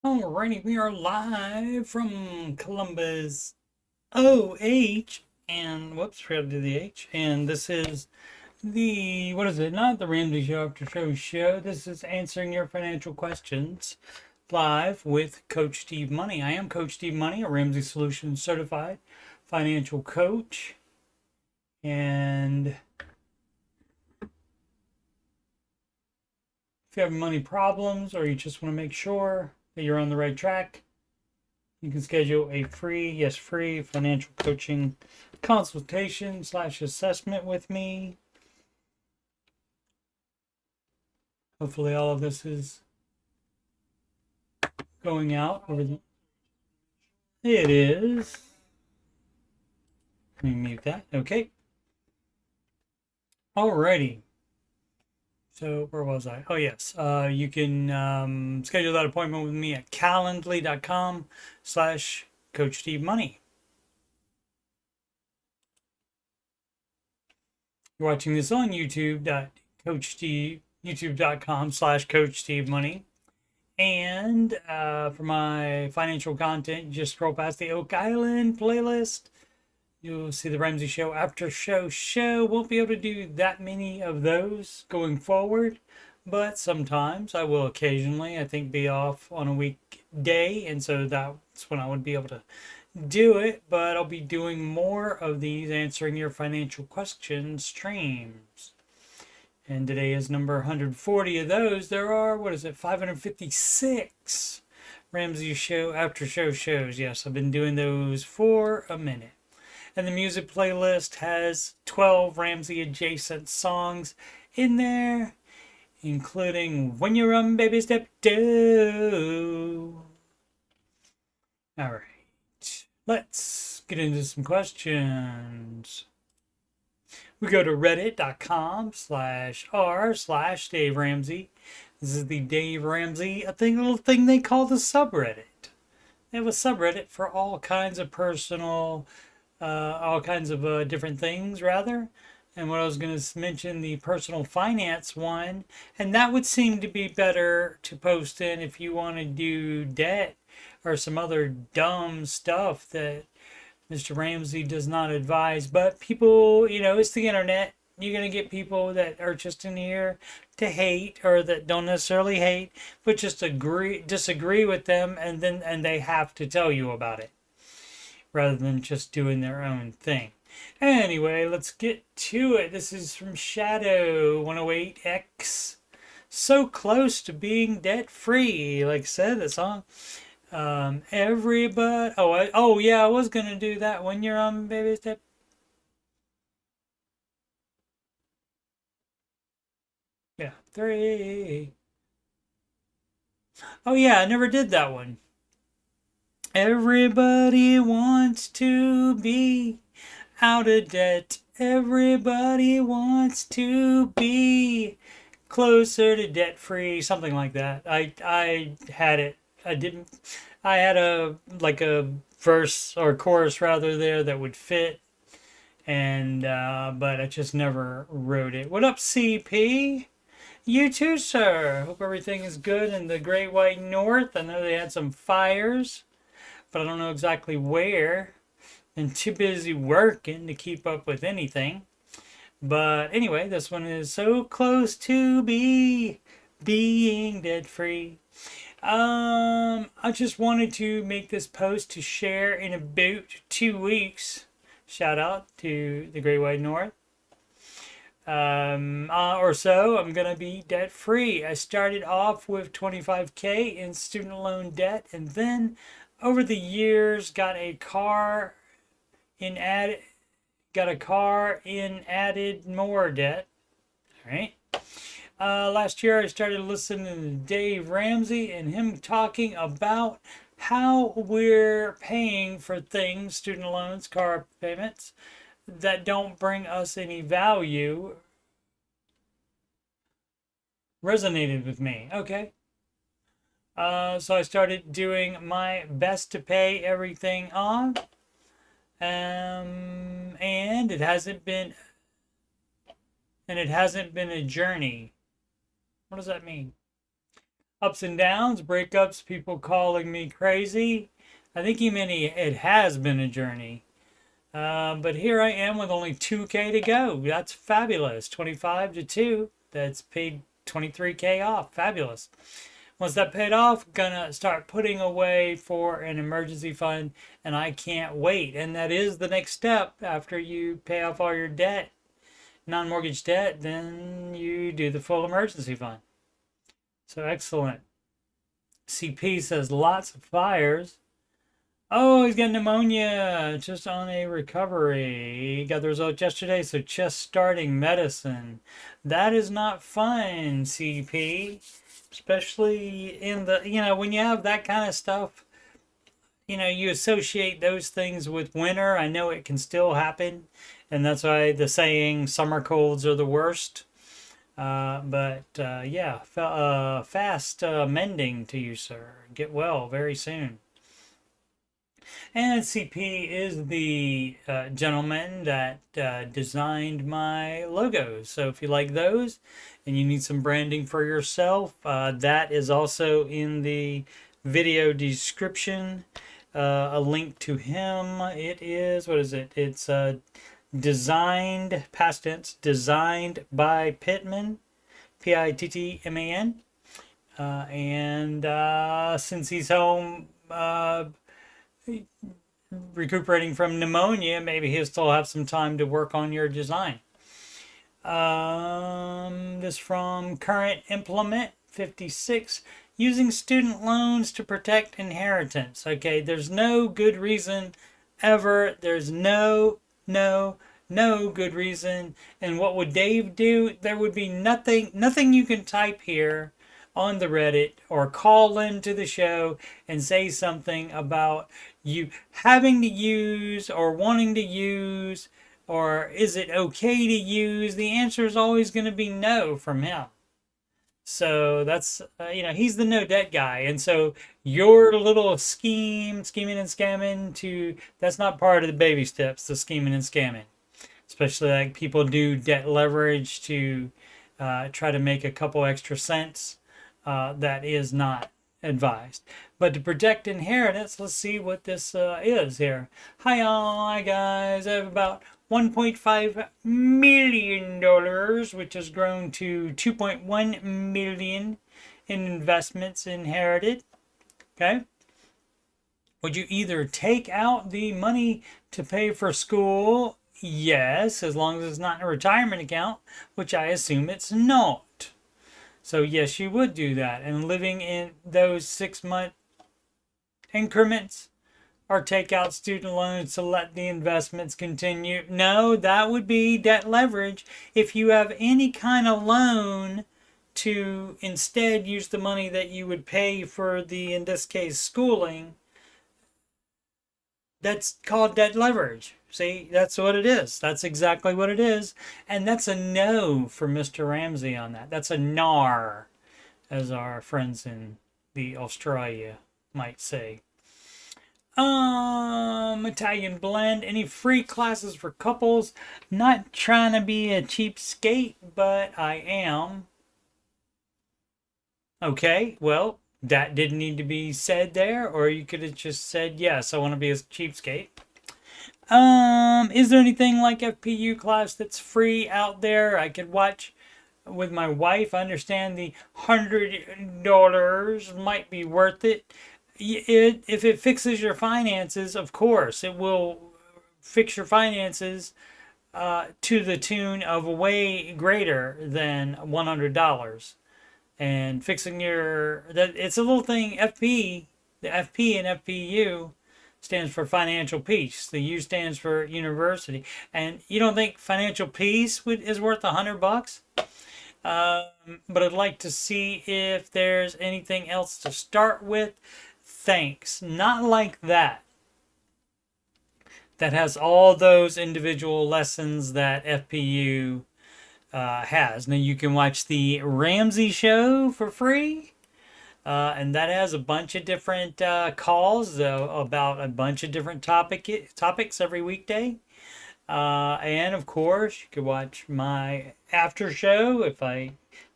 Alrighty, we are live from Columbus, OH, and whoops, forgot to do the H. And this is what is it? Not the Ramsey Show After Show. This is answering your financial questions live with Coach Steve Money. I am Coach Steve Money, a Ramsey Solutions certified financial coach. And if you have money problems or you just want to make sure that you're on the right track, you can schedule a free financial coaching consultation / assessment with me. Hopefully all of this is going out over the... It is. Let me mute that. Okay. Alrighty. So where was I? Oh, yes. You can schedule that appointment with me at calendly.com/CoachSteveMoney. You're watching this on youtube.com/CoachSteveMoney. And for my financial content, just scroll past the Oak Island playlist. You'll see the Ramsey Show After Show. Won't be able to do that many of those going forward, but sometimes I will occasionally, I think, be off on a weekday, and so that's when I would be able to do it. But I'll be doing more of these answering your financial questions streams. And today is number 140 of those. There are, 556 Ramsey Show After shows. Yes, I've been doing those for a minute. And the music playlist has 12 Ramsey adjacent songs in there, including When You Run Baby Step 2. All right, let's get into some questions. We go to reddit.com/r/Dave Ramsey. This is the Dave Ramsey, little thing they call the subreddit. They have a subreddit for all kinds of personal, different things, rather. And what I was going to mention, the personal finance one, and that would seem to be better to post in if you want to do debt or some other dumb stuff that Mr. Ramsey does not advise. But people, it's the internet. You're going to get people that are just in here to hate, or that don't necessarily hate, but just disagree with them, and they have to tell you about it, rather than just doing their own thing. Anyway, let's get to it. This is from Shadow108X. So close to being debt free. Like I said, the song. Everybody. Yeah, I was gonna do that when you're on baby step. Yeah, 3. Oh yeah, I never did that one. Everybody wants to be out of debt. Everybody wants to be closer to debt free. Something like that. I had it. I had a verse or chorus rather there that would fit, and but I just never wrote it. What up, CP? You too, sir. Hope everything is good in the Great White North. I know they had some fires, but I don't know exactly where. I'm too busy working to keep up with anything. But anyway, this one is so close to being debt free. I just wanted to make this post to share in about 2 weeks. Shout out to the Great White North. Or so, I'm gonna be debt free. I started off with $25K in student loan debt, and then over the years got a car in added more debt. All right. Last year I started listening to Dave Ramsey and him talking about how we're paying for things, student loans, car payments, that don't bring us any value. Resonated with me. Okay. So I started doing my best to pay everything off. And it hasn't been a journey. What does that mean? Ups and downs, breakups, people calling me crazy. I think he meant it has been a journey. But here I am with only 2K to go. That's fabulous. 25 to 2. That's paid 23K off. Fabulous. Once that paid off, gonna start putting away for an emergency fund, and I can't wait. And that is the next step after you pay off all your debt, non-mortgage debt, then you do the full emergency fund. So excellent. CP says lots of fires. Oh, he's got pneumonia, just on a recovery. He got the result yesterday, so just starting medicine. That is not fun, CP. Especially in the, when you have that kind of stuff, you associate those things with winter. I know it can still happen, and that's why the saying, summer colds are the worst. Yeah, fast mending to you, sir. Get well very soon. And CP is the gentleman that designed my logos. So if you like those and you need some branding for yourself, that is also in the video description. A link to him. It is, what is it? It's designed, past tense, designed by Pittman, Pittman. Since he's home, recuperating from pneumonia, maybe he'll still have some time to work on your design. This from Current Implement 56. Using student loans to protect inheritance. Okay, there's no good reason ever. There's no good reason. And what would Dave do? There would be nothing you can type here on the Reddit or call into the show and say something about you having to use or wanting to use, or is it okay to use? The answer is always going to be no from him. So that's, he's the no debt guy. And so your little scheming and scamming that's not part of the baby steps, the scheming and scamming. Especially like people do debt leverage to try to make a couple extra cents. That is not advised. But to protect inheritance, let's see what this is here. Hi guys, I have about $1.5 million, which has grown to $2.1 million in investments inherited. Okay. Would you either take out the money to pay for school? Yes, as long as it's not in a retirement account, which I assume it's not. So yes, you would do that. And living in those 6-month increments, or take out student loans to let the investments continue. No, that would be debt leverage. If you have any kind of loan to instead use the money that you would pay for the, in this case, schooling, that's called debt leverage. See, that's what it is. That's exactly what it is. And that's a no for Mr. Ramsey on that. That's a nar, as our friends in the Australia might say. Italian blend. Any free classes for couples? Not trying to be a cheapskate, but I am. Okay, well, that didn't need to be said there, or you could have just said, yes, I want to be a cheapskate. Is there anything like FPU class that's free out there I could watch with my wife? I understand the $100 might be worth it. If it fixes your finances, of course, it will fix your finances to the tune of way greater than $100. And fixing it's a little thing, FP, the FP and FPU stands for financial peace. The U stands for university. And you don't think financial peace is worth $100? But I'd like to see if there's anything else to start with. Thanks. Not like that. That has all those individual lessons that FPU has. Now you can watch the Ramsey show for free. And that has a bunch of different calls about a bunch of different topics every weekday. And of course, you could watch my after show if I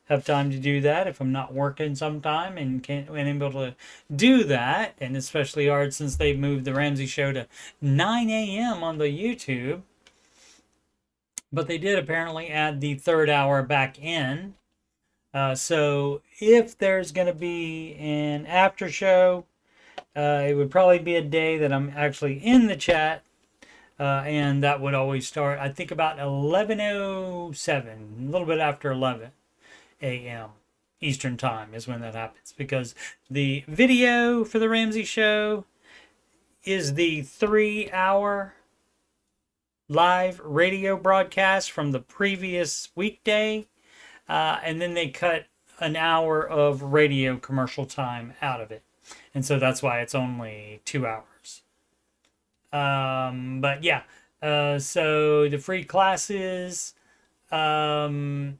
have time to do that if I'm not working sometime and can't and able to do that. And especially hard since they've moved the Ramsey show to 9 a.m. on the YouTube. But they did apparently add the third hour back in. So if there's going to be an after show, it would probably be a day that I'm actually in the chat. And that would always start, I think, about 11:07, a little bit after 11 a.m. Eastern time is when that happens. Because the video for the Ramsey show is the 3-hour live radio broadcast from the previous weekday. And then they cut an hour of radio commercial time out of it. And so that's why it's only 2 hours. But yeah, so the free classes, I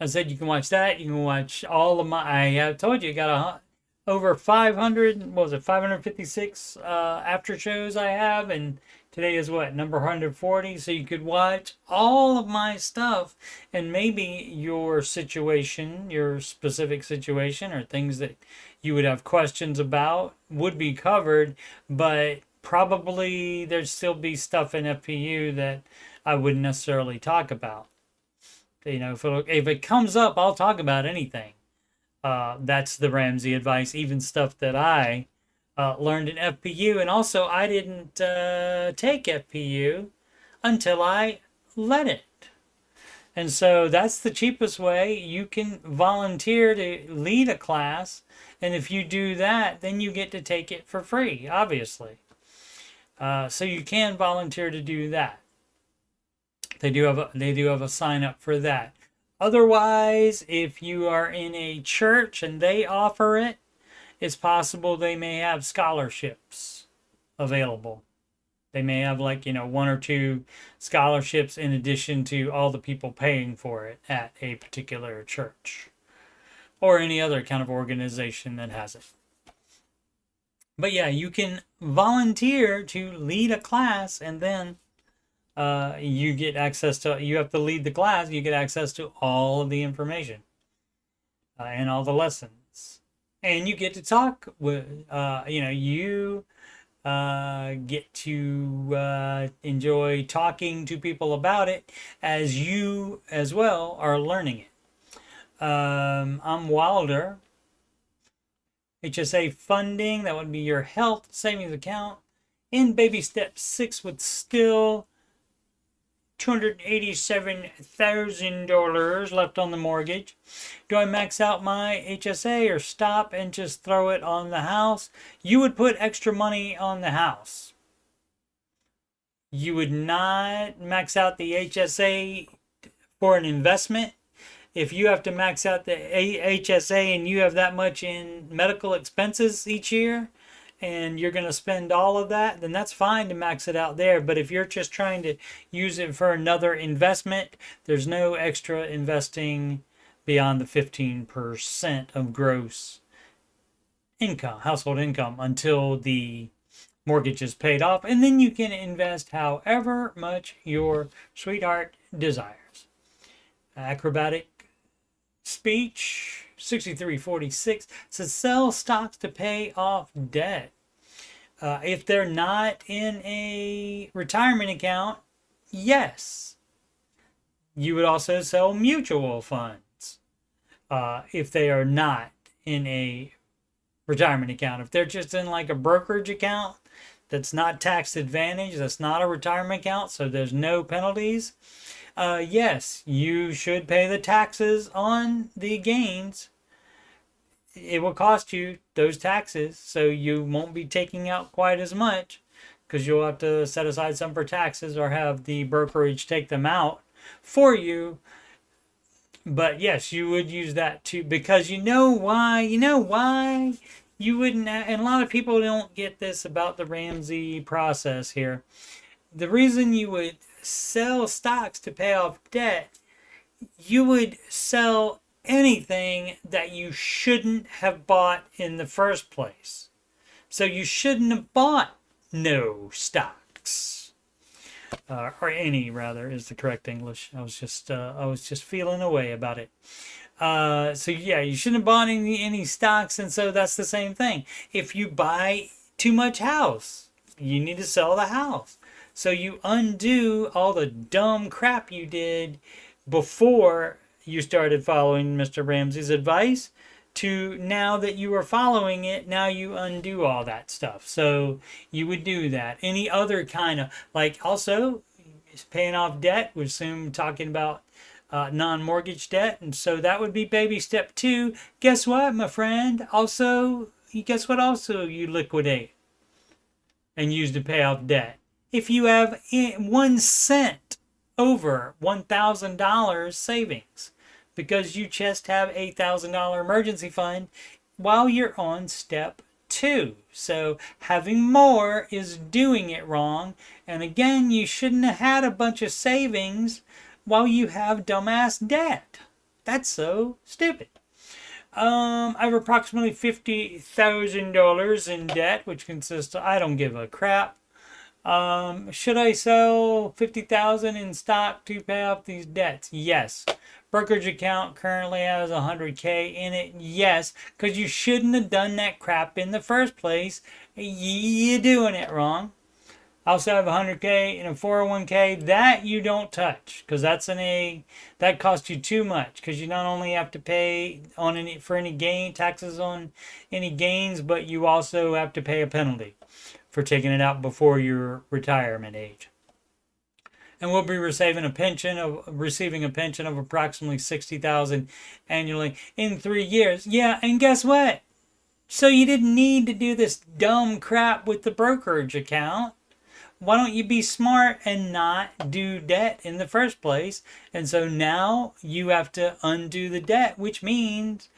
said you can watch that. You can watch all of my, I have told you, I got over 500, what was it, 556 after shows I have. And today is what, number 140? So you could watch all of my stuff, and maybe your situation, your specific situation, or things that you would have questions about would be covered, but probably there'd still be stuff in FPU that I wouldn't necessarily talk about. You know, if it comes up, I'll talk about anything. That's the Ramsey advice, even stuff that I learned in FPU. And also, I didn't take FPU until I let it. And so that's the cheapest way. You can volunteer to lead a class. And if you do that, then you get to take it for free, obviously. So you can volunteer to do that. They do have a sign up for that. Otherwise, if you are in a church and they offer it, it's possible they may have scholarships available. They may have, like, you know, 1 or 2 scholarships in addition to all the people paying for it at a particular church or any other kind of organization that has it. But yeah, you can volunteer to lead a class, and then you get access to, you have to lead the class, you get access to all of the information and all the lessons. And you get to talk with, you get to enjoy talking to people about it as you as well are learning it. I'm Wilder. HSA funding, that would be your health savings account. In baby step 6 with still $287,000 left on the mortgage. Do I max out my HSA or stop and just throw it on the house? You would put extra money on the house. You would not max out the HSA for an investment. If you have to max out the HSA and you have that much in medical expenses each year, and you're going to spend all of that, then that's fine to max it out there. But if you're just trying to use it for another investment, there's no extra investing beyond the 15% of gross income, household income, until the mortgage is paid off. And then you can invest however much your sweetheart desires. Acrobatic speech 6346 says sell stocks to pay off debt. If they're not in a retirement account, yes. You would also sell mutual funds if they are not in a retirement account. If they're just in like a brokerage account that's not tax advantage, that's not a retirement account, so there's no penalties, yes, you should pay the taxes on the gains. It will cost you those taxes, so you won't be taking out quite as much because you'll have to set aside some for taxes or have the brokerage take them out for you. But yes, you would use that too, because you know why you wouldn't, and a lot of people don't get this about the Ramsey process here. The reason you would sell stocks to pay off debt, you would sell anything that you shouldn't have bought in the first place. So you shouldn't have bought no stocks, or any, rather, is the correct English. I was just feeling away about it. So yeah, you shouldn't have bought any stocks, and so that's the same thing. If you buy too much house, you need to sell the house. So you undo all the dumb crap you did before you started following Mr. Ramsey's advice to now that you are following it, now you undo all that stuff. So you would do that. Any other kind of, like, also paying off debt, we assume talking about non-mortgage debt, and so that would be baby step 2. Guess what, my friend? Also, guess what? Also, you liquidate and use to pay off debt. If you have 1 cent over $1,000 savings, because you just have $8,000 emergency fund while you're on step 2. So having more is doing it wrong. And again, you shouldn't have had a bunch of savings while you have dumbass debt. That's so stupid. I have approximately $50,000 in debt, which consists of, I don't give a crap. Should I sell $50,000 in stock to pay off these debts? Yes. Brokerage account currently has $100K in it. Yes, because you shouldn't have done that crap in the first place. You're doing it wrong. I also have $100K in a 401K that you don't touch, because that costs you too much, because you not only have to pay on any gain taxes on any gains, but you also have to pay a penalty for taking it out before your retirement age. And we'll be receiving a pension of approximately $60,000 annually in 3 years. Yeah, and guess what? So you didn't need to do this dumb crap with the brokerage account. Why don't you be smart and not do debt in the first place? And so now you have to undo the debt, which means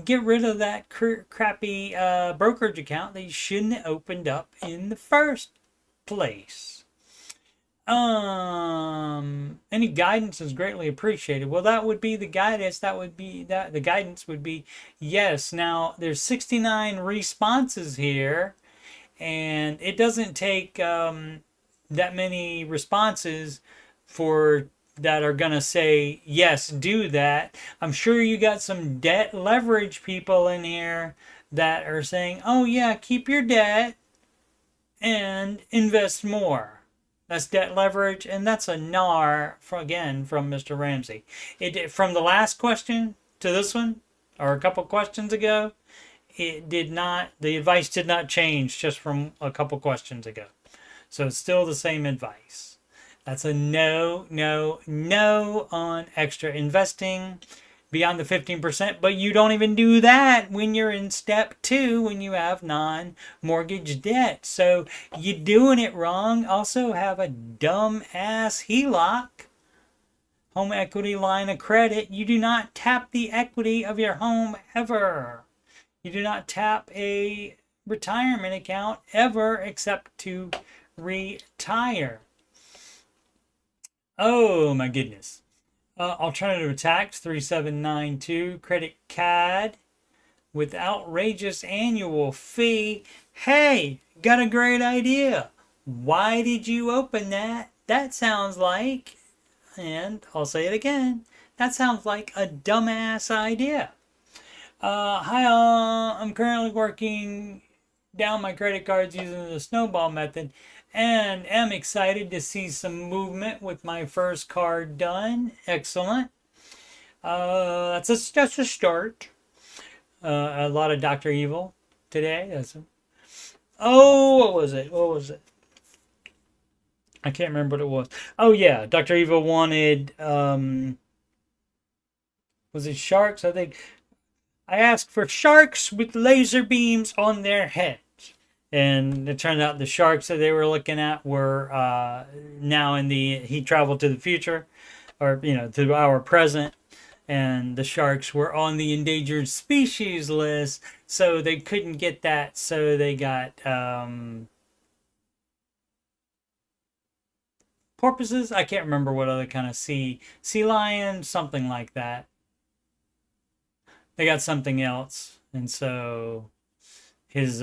get rid of that crappy brokerage account that you shouldn't have opened up in the first place. Any guidance is greatly appreciated. Well, that would be the guidance. The guidance would be yes. Now there's 69 responses here, and it doesn't take that many responses for that are gonna say yes, do that. I'm sure you got some debt leverage people in here that are saying, oh yeah, keep your debt and invest more. That's debt leverage, and that's a NAR from Mr. Ramsey. From the last question to this one, or a couple questions ago, the advice did not change just from a couple questions ago. So it's still the same advice. That's a no on extra investing beyond the 15%, but you don't even do that when you're in step 2, when you have non-mortgage debt. So you're doing it wrong. Also have a dumb ass HELOC, home equity line of credit. You do not tap the equity of your home ever. You do not tap a retirement account ever except to retire. Oh my goodness. Alternative tax 3792, credit card with outrageous annual fee. Hey, got a great idea. Why did you open that? That sounds like, and I'll say it again, that sounds like a dumbass idea. Hi, I'm currently working down my credit cards using the snowball method, and am excited to see some movement with my first card done. Excellent. That's a start. A lot of Dr. Evil today. What was it? I can't remember what it was. Oh yeah, Dr. Evil wanted, was it sharks? I think I asked for sharks with laser beams on their heads. And it turned out the sharks that they were looking at were he traveled to the future, or, to our present. And the sharks were on the endangered species list, so they couldn't get that. So they got porpoises. I can't remember what other kind of sea lion, something like that. They got something else, and so his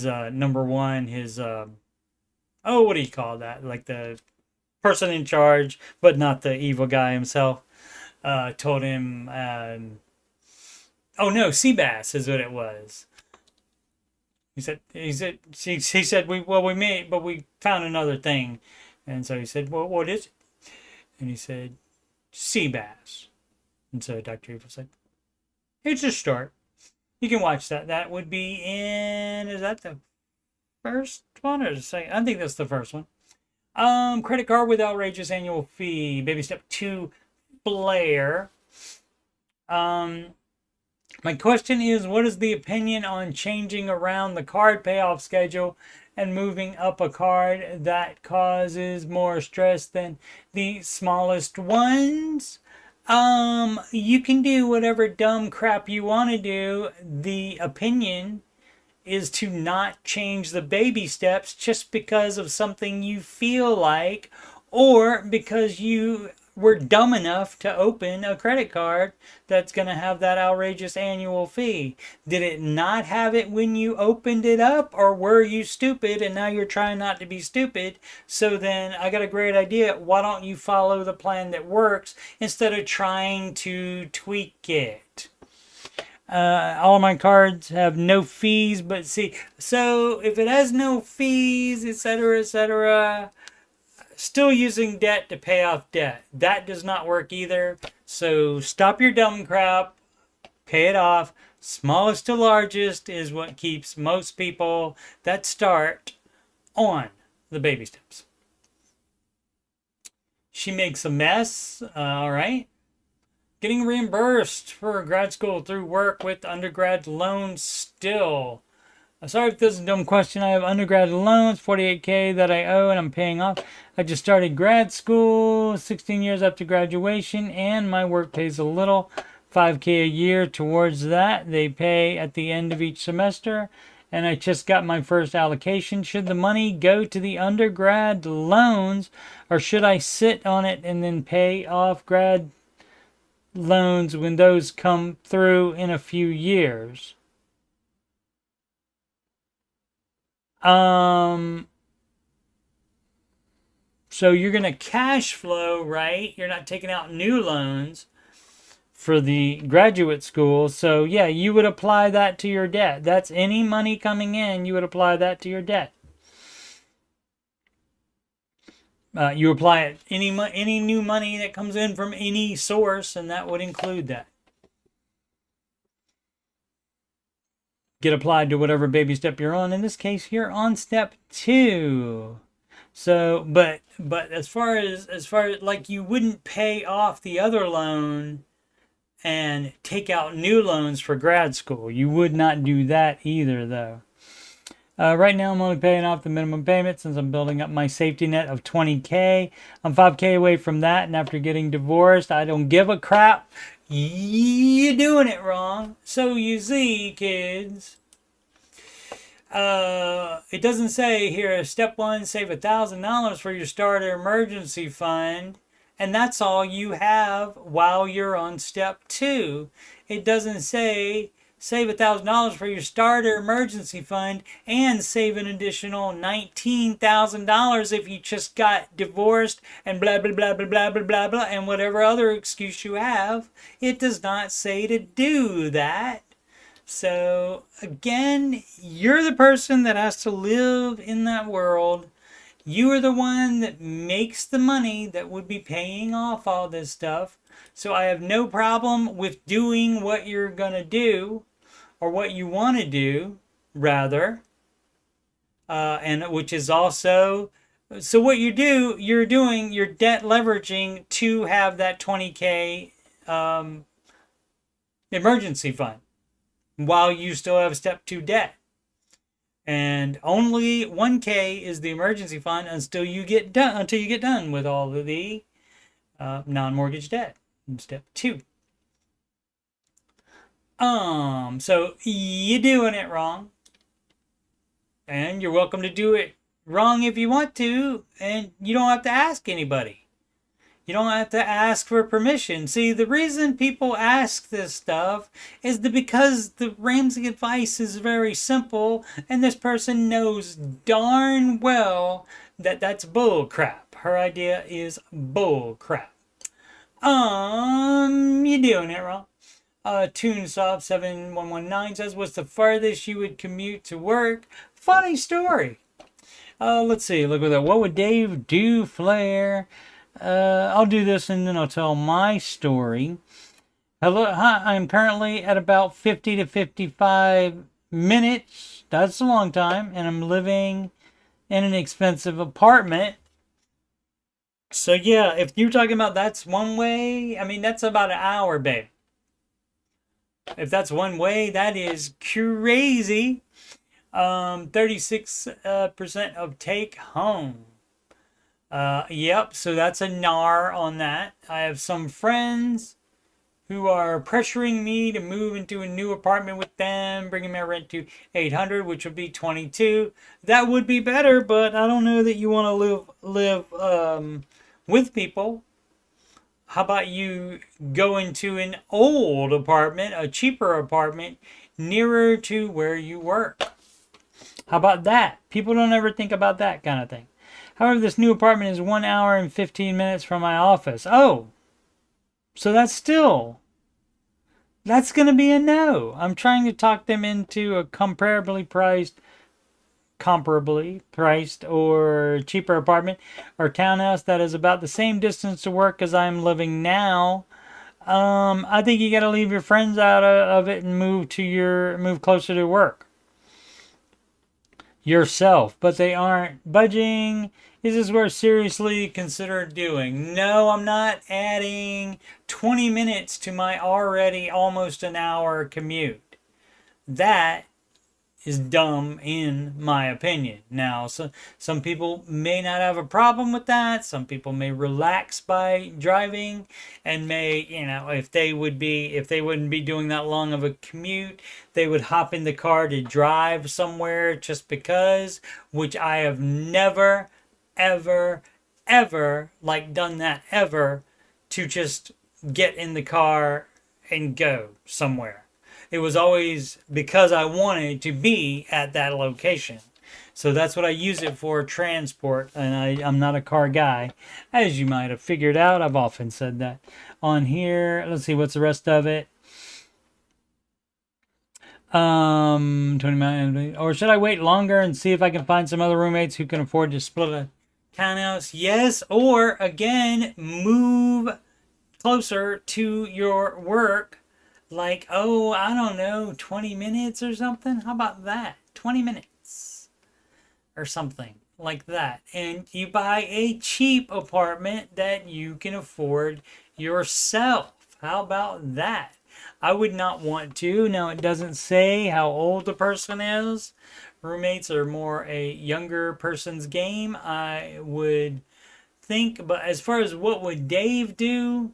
number one, what do you call that? Like the person in charge, but not the evil guy himself. told him, oh no, sea bass is what it was. She said, we made, but we found another thing. And so he said, well, what is it? And he said, sea bass. And so Dr. Evil said, it's a start. You can watch that. That would be in, is that the first one or the second? I think that's the first one. Credit card with outrageous annual fee. Baby step 2, Blair. My question is, what is the opinion on changing around the card payoff schedule and moving up a card that causes more stress than the smallest ones? You can do whatever dumb crap you want to do. The opinion is to not change the baby steps just because of something you feel like, or because you were dumb enough to open a credit card that's going to have that outrageous annual fee. Did it not have it when you opened it up, or were you stupid and now you're trying not to be stupid? So then I got a great idea. Why don't you follow the plan that works instead of trying to tweak it? All of my cards have no fees, but see, so if it has no fees, etc., still using debt to pay off debt, that does not work either. So stop your dumb crap, pay it off. Smallest to largest is what keeps most people that start on the baby steps. She makes a mess. All right. Getting reimbursed for grad school through work with undergrad loans still. Sorry if this is a dumb question. I have undergrad loans, $48K that I owe and I'm paying off. I just started grad school 16 years after graduation, and my work pays a little, $5K a year towards that. They pay at the end of each semester, and I just got my first allocation. Should the money go to the undergrad loans, or should I sit on it and then pay off grad loans when those come through in a few years? So you're going to cash flow, right? You're not taking out new loans for the graduate school. So yeah, you would apply that to your debt. That's any money coming in, you would apply that to your debt. You apply it any new money that comes in from any source, and that would include that. Get applied to whatever baby step you're on. In this case, you're on step 2. So, but as far as like, you wouldn't pay off the other loan and take out new loans for grad school. You would not do that either, though. Right now, I'm only paying off the minimum payment since I'm building up my safety net of $20K. I'm $5K away from that, and after getting divorced, I don't give a crap. You're doing it wrong. So you see, kids, it doesn't say here, step 1, save $1,000 for your starter emergency fund, and that's all you have while you're on step 2. It doesn't say save $1,000 for your starter emergency fund and save an additional $19,000 if you just got divorced and blah, blah, blah, blah, blah, blah, blah, blah, and whatever other excuse you have. It does not say to do that. So, again, you're the person that has to live in that world. You are the one that makes the money that would be paying off all this stuff. So I have no problem with doing what you're going to do, or what you want to do, rather. And which is also, so what you're doing, you're debt leveraging to have that $20K emergency fund while you still have step 2 debt. And only $1K is the emergency fund until you get done with all of the non-mortgage debt in step 2. So you're doing it wrong, and you're welcome to do it wrong if you want to, and you don't have to ask anybody. You don't have to ask for permission. See, the reason people ask this stuff is because the Ramsey advice is very simple, and this person knows darn well that that's bull crap. Her idea is bull crap. You're doing it wrong. TuneSoft7119 says, what's the farthest you would commute to work? Funny story. Let's see. Look at that. What would Dave do, Flair? I'll do this and then I'll tell my story. Hello, hi, I'm currently at about 50 to 55 minutes. That's a long time. And I'm living in an expensive apartment. So, yeah, if you're talking about that's one way, I mean, that's about an hour, babe. If that's one way, that is crazy. 36% of take home. Yep, so that's a NAR on that. I have some friends who are pressuring me to move into a new apartment with them, bringing my rent to 800, which would be 22. That would be better, but I don't know that you want to live with people. How about you go into an old apartment, a cheaper apartment, nearer to where you work? How about that? People don't ever think about that kind of thing. However, this new apartment is 1 hour and 15 minutes from my office. Oh, so that's going to be a no. I'm trying to talk them into a comparably priced or cheaper apartment or townhouse that is about the same distance to work as I'm living now. I think you got to leave your friends out of it and move closer to work yourself. But they aren't budging. Is this worth seriously consider doing? No, I'm not adding 20 minutes to my already almost an hour commute. That is dumb in my opinion. Now, so some people may not have a problem with that. Some people may relax by driving and may, if they wouldn't be doing that long of a commute, they would hop in the car to drive somewhere just because, which I have never, ever, ever done that ever, to just get in the car and go somewhere. It was always because I wanted to be at that location. So that's what I use it for, transport. And I'm not a car guy, as you might have figured out. I've often said that on here. Let's see, what's the rest of it? 20 minutes. Or should I wait longer and see if I can find some other roommates who can afford to split a townhouse? Yes. Or again, move closer to your work. I don't know, 20 minutes or something? How about that? 20 minutes or something like that. And you buy a cheap apartment that you can afford yourself. How about that? I would not want to. Now, it doesn't say how old the person is. Roommates are more a younger person's game, I would think. But as far as what would Dave do,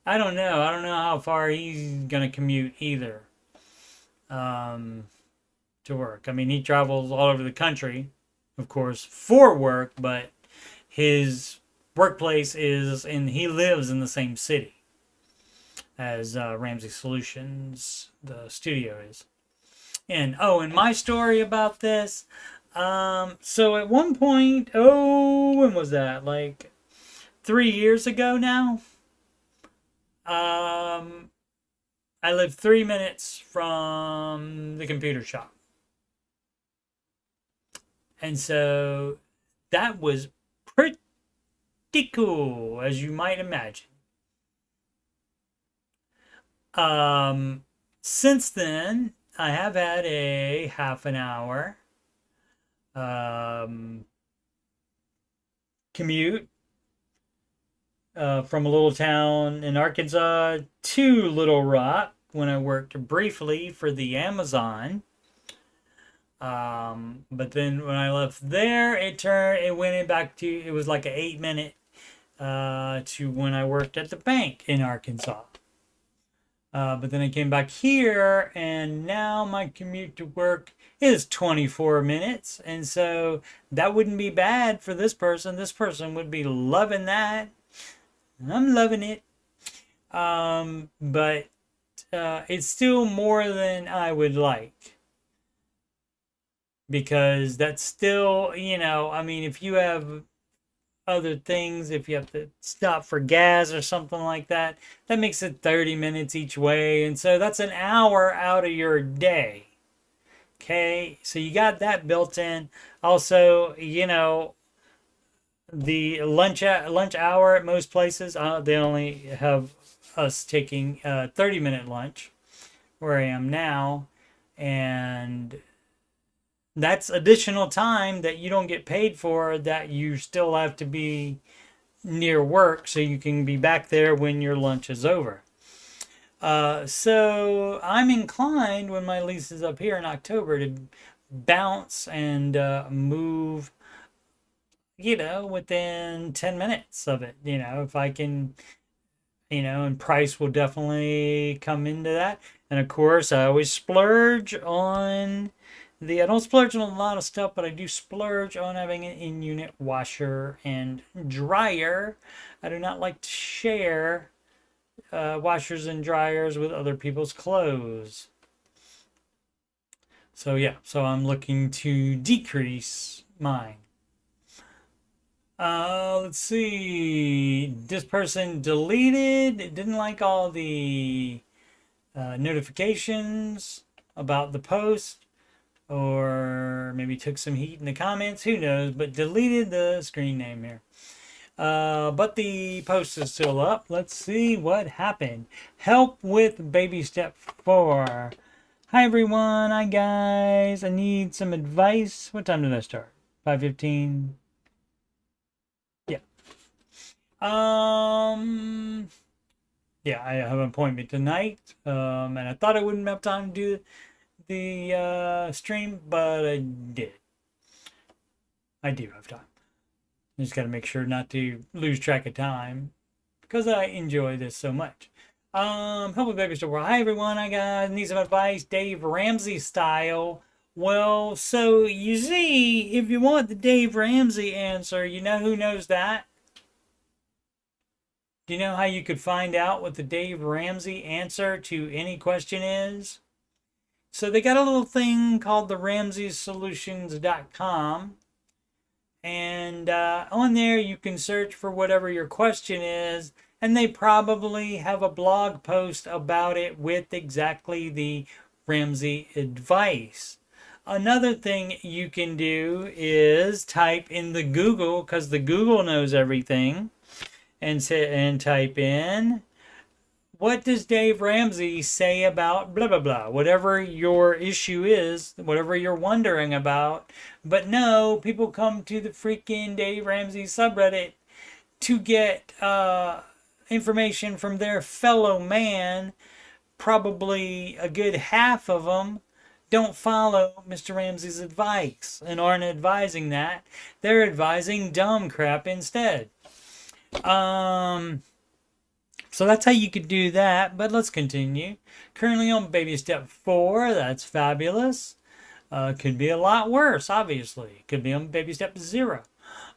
I don't know. I don't know how far he's going to commute either to work. I mean, he travels all over the country, of course, for work, but his workplace he lives in the same city as Ramsey Solutions, the studio is. And my story about this, so at one point, when was that? 3 years ago now? I live 3 minutes from the computer shop. And so that was pretty cool, as you might imagine. Since then, I have had a half an hour commute from a little town in Arkansas to Little Rock when I worked briefly for the Amazon. But then when I left there, it went back to, it was like an 8 minute to when I worked at the bank in Arkansas. But then I came back here, and now my commute to work is 24 minutes. And so that wouldn't be bad for this person. This person would be loving that. I'm loving it. But it's still more than I would like. Because that's still, I mean, if you have other things, if you have to stop for gas or something like that, that makes it 30 minutes each way. And so that's an hour out of your day. Okay, so you got that built in. Also, the lunch hour at most places, they only have us taking a 30-minute lunch where I am now, and that's additional time that you don't get paid for, that you still have to be near work so you can be back there when your lunch is over. So I'm inclined, when my lease is up here in October, to bounce and move, within 10 minutes of it. If I can, and price will definitely come into that. And of course, I always splurge on I don't splurge on a lot of stuff, but I do splurge on having an in-unit washer and dryer. I do not like to share washers and dryers with other people's clothes. So yeah, so I'm looking to decrease mine. Let's see. This person deleted, didn't like all the notifications about the post, or maybe took some heat in the comments, who knows, but deleted the screen name here. But the post is still up. Let's see what happened. Help with baby step 4. Hi everyone, hi guys. I need some advice. What time did I start? 5:15. Yeah. Yeah, I have an appointment tonight. And I thought I wouldn't have time to do the stream, but I did. I do have time. I just got to make sure not to lose track of time, because I enjoy this so much. Help with baby store. Hi everyone, I got need some advice, Dave Ramsey style. Well, so you see, if you want the Dave Ramsey answer, you know who knows that? Do you know how you could find out what the Dave Ramsey answer to any question is? So they got a little thing called the RamseySolutions.com. And on there you can search for whatever your question is, and they probably have a blog post about it with exactly the Ramsey advice. Another thing you can do is type in the Google, because the Google knows everything, and type in, what does Dave Ramsey say about blah, blah, blah? Whatever your issue is, whatever you're wondering about. But no, people come to the freaking Dave Ramsey subreddit to get information from their fellow man. Probably a good half of them don't follow Mr. Ramsey's advice and aren't advising that. They're advising dumb crap instead. So that's how you could do that, but let's continue. Currently on baby step 4, that's fabulous. Could be a lot worse, obviously. Could be on baby step 0.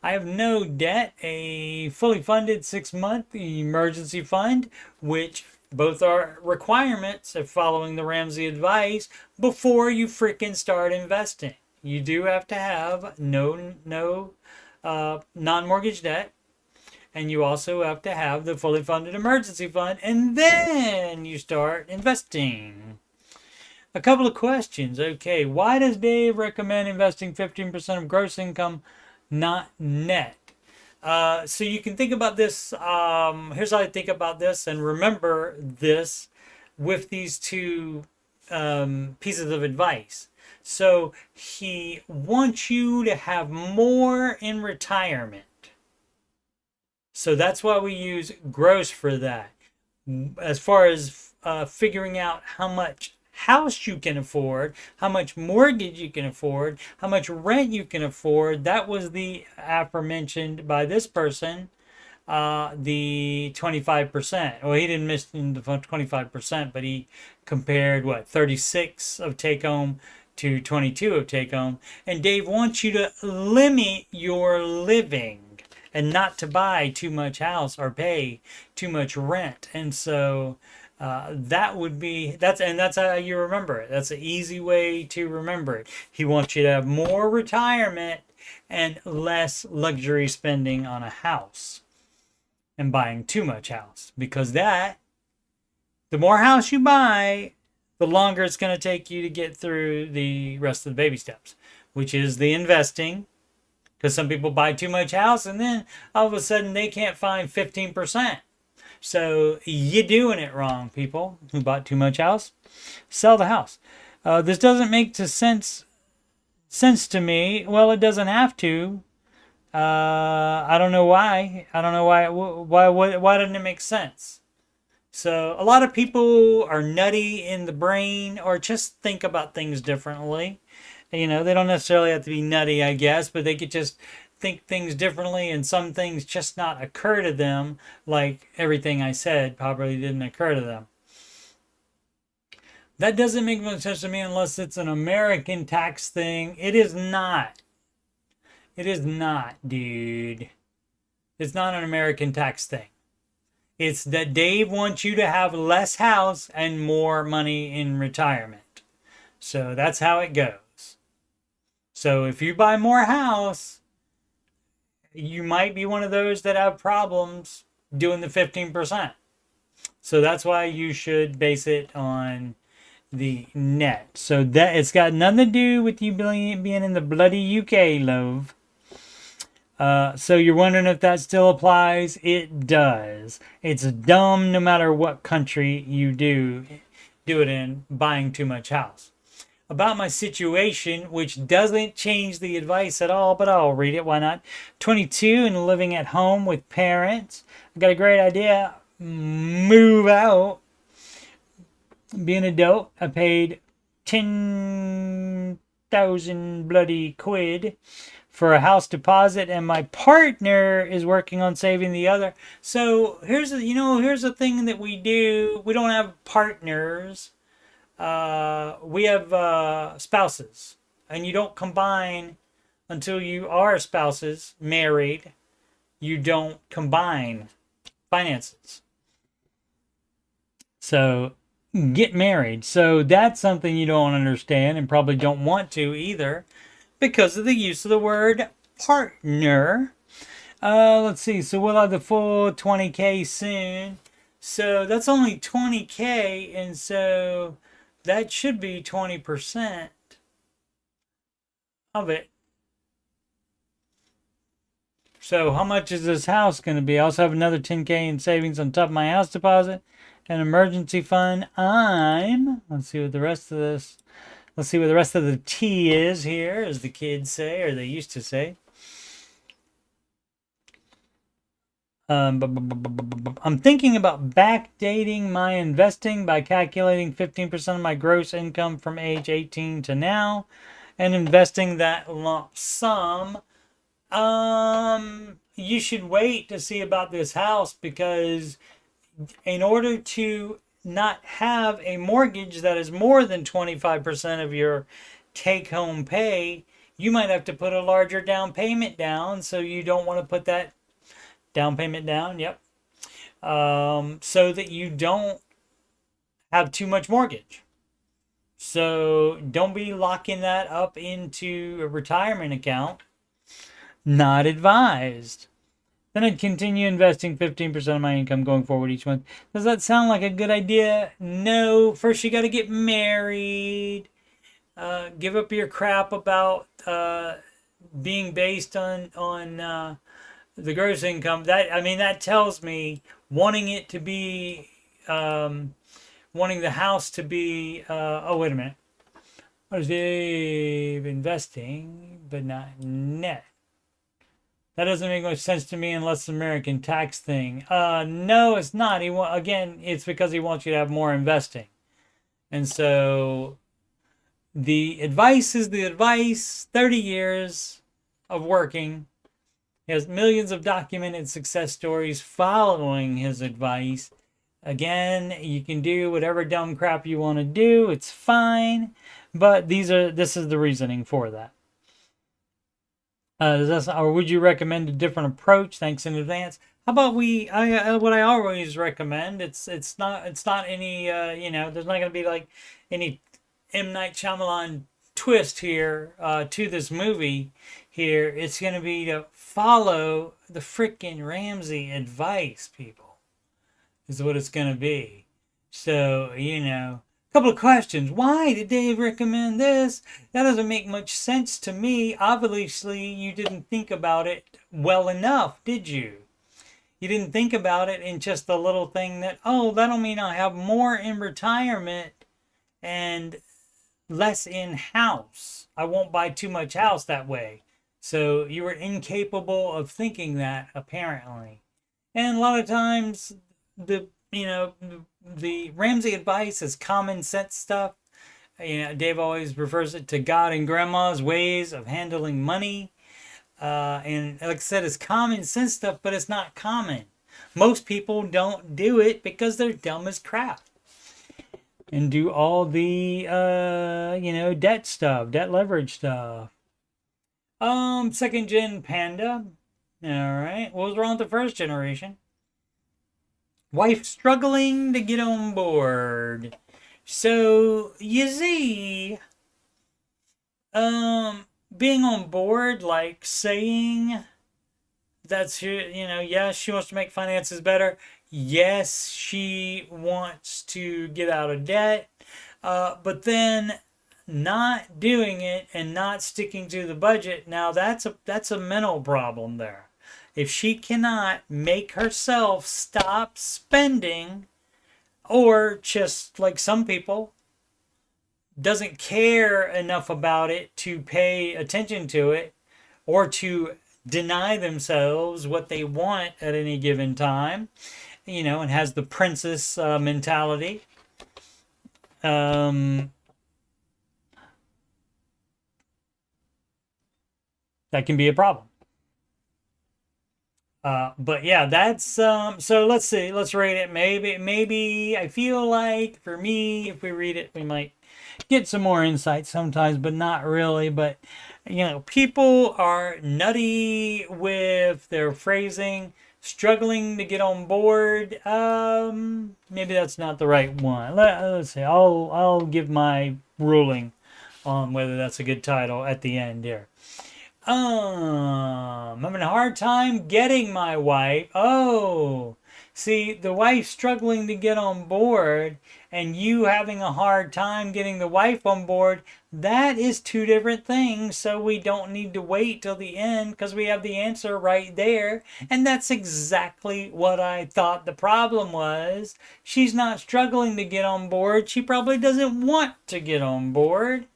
I have no debt, a fully funded 6-month emergency fund, which both are requirements of following the Ramsey advice before you freaking start investing. You do have to have no non-mortgage debt. And you also have to have the fully funded emergency fund, and then you start investing. A couple of questions. Okay, why does Dave recommend investing 15% of gross income, not net? So you can think about this. Here's how I think about this, and remember this with these two pieces of advice. So he wants you to have more in retirement. So that's why we use gross for that. As far as figuring out how much house you can afford, how much mortgage you can afford, how much rent you can afford, that was the aforementioned by this person, the 25%. Well, he didn't mention the 25%, but he compared 36 of take home to 22 of take home. And Dave wants you to limit your living and not to buy too much house or pay too much rent. And so that would be, that's how you remember it. That's an easy way to remember it. He wants you to have more retirement and less luxury spending on a house and buying too much house. Because the more house you buy, the longer it's going to take you to get through the rest of the baby steps, which is the investing. Because some people buy too much house and then all of a sudden they can't find 15%. So you're doing it wrong, people who bought too much house. Sell the house. This doesn't make sense to me. Well, it doesn't have to. I don't know why. I don't know why. Why doesn't it make sense? So a lot of people are nutty in the brain or just think about things differently. You know, they don't necessarily have to be nutty, I guess, but they could just think things differently and some things just not occur to them, like everything I said probably didn't occur to them. That doesn't make much sense to me unless it's an American tax thing. It is not. It is not, dude. It's not an American tax thing. It's that Dave wants you to have less house and more money in retirement. So that's how it goes. So if you buy more house, you might be one of those that have problems doing the 15%. So that's why you should base it on the net. So that it's got nothing to do with you being in the bloody UK, love. So you're wondering if that still applies? It does. It's dumb no matter what country you do it in, buying too much house. About my situation, which doesn't change the advice at all, but I'll read it. Why not? 22 and living at home with parents. I've got a great idea. Move out. Be an adult. I paid 10,000 bloody quid for a house deposit, and my partner is working on saving the other. So here's a thing that we do. We don't have partners. We have spouses, and you don't combine until you are spouses, married. You don't combine finances. So get married. So that's something you don't understand and probably don't want to either because of the use of the word partner. Let's see. So we'll have the full 20K soon. So that's only 20K, and so that should be 20% of it. So how much is this house going to be? I also have another 10K in savings on top of my house deposit, an emergency fund. Let's see what the rest of the tea is here, as the kids say, or they used to say. I'm thinking about backdating my investing by calculating 15% of my gross income from age 18 to now and investing that lump sum. You should wait to see about this house, because in order to not have a mortgage that is more than 25% of your take-home pay, you might have to put a larger down payment down. So you don't want to put that down payment down. Yep. So that you don't have too much mortgage. So don't be locking that up into a retirement account. Not advised. Then I'd continue investing 15% of my income going forward each month. Does that sound like a good idea? No. First, you got to get married. Give up your crap about being based on the gross income. That tells me wanting it to be, wanting the house to be. Oh, wait a minute. What is Dave investing, but not net? That doesn't make much sense to me unless it's an American tax thing. No, it's not. It's because he wants you to have more investing. And so the advice is the advice. 30 years of working. He has millions of documented success stories following his advice. Again, you can do whatever dumb crap you want to do. It's fine. But this is the reasoning for that. Or would you recommend a different approach? Thanks in advance. How about what I always recommend? It's not any there's not going to be like any M. Night Shyamalan twist here to this movie here. It's going to be to follow the freaking Ramsey advice, people, is what it's going to be. So, a couple of questions. Why did Dave recommend this? That doesn't make much sense to me. Obviously, you didn't think about it well enough, did you? You didn't think about it in just the little thing that, oh, that'll mean I'll have more in retirement and less in house. I won't buy too much house that way. So you were incapable of thinking that, apparently. And a lot of times, the Ramsey advice is common sense stuff. Dave always refers it to God and Grandma's ways of handling money. And like I said, it's common sense stuff, but it's not common. Most people don't do it because they're dumb as crap. And do all the, debt stuff, debt leverage stuff. Second gen Panda. All right. What was wrong with the first generation? Wife struggling to get on board. So, you see, being on board, like saying that's, yes, she wants to make finances better. Yes, she wants to get out of debt. But then not doing it and not sticking to the budget, now that's a mental problem there. If she cannot make herself stop spending, or just like some people, doesn't care enough about it to pay attention to it, or to deny themselves what they want at any given time, and has the princess mentality, that can be a problem. But yeah, that's so let's see, let's rate it. Maybe I feel like for me, if we read it, we might get some more insight sometimes, but not really. But people are nutty with their phrasing, struggling to get on board. Maybe that's not the right one. Let's see. I'll give my ruling on whether that's a good title at the end here. I'm having a hard time getting my wife. Oh, see, the wife struggling to get on board and you having a hard time getting the wife on board, that is two different things. So we don't need to wait till the end because we have the answer right there. And that's exactly what I thought the problem was. She's not struggling to get on board. She probably doesn't want to get on board.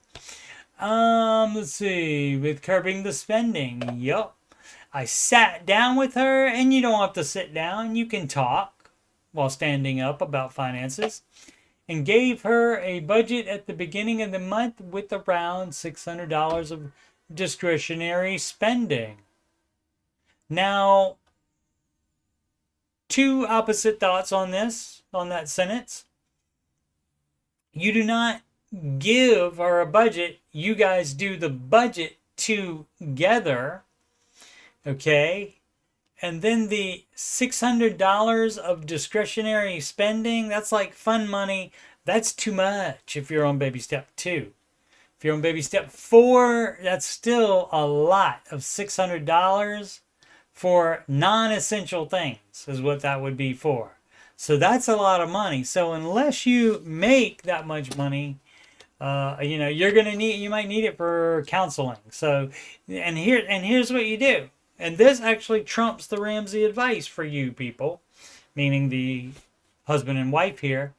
Let's see, with curbing the spending. Yup. I sat down with her, and you don't have to sit down. You can talk while standing up about finances. And gave her a budget at the beginning of the month with around $600 of discretionary spending. Now, two opposite thoughts on that sentence. You do not give her a budget. You guys do the budget together, okay? And then the $600 of discretionary spending, that's like fun money. That's too much if you're on baby step 2. If you're on baby step 4, that's still a lot of $600 for non-essential things is what that would be for. So that's a lot of money. So unless you make that much money, you might need it for counseling. So, and here's what you do. And this actually trumps the Ramsey advice for you people, meaning the husband and wife here.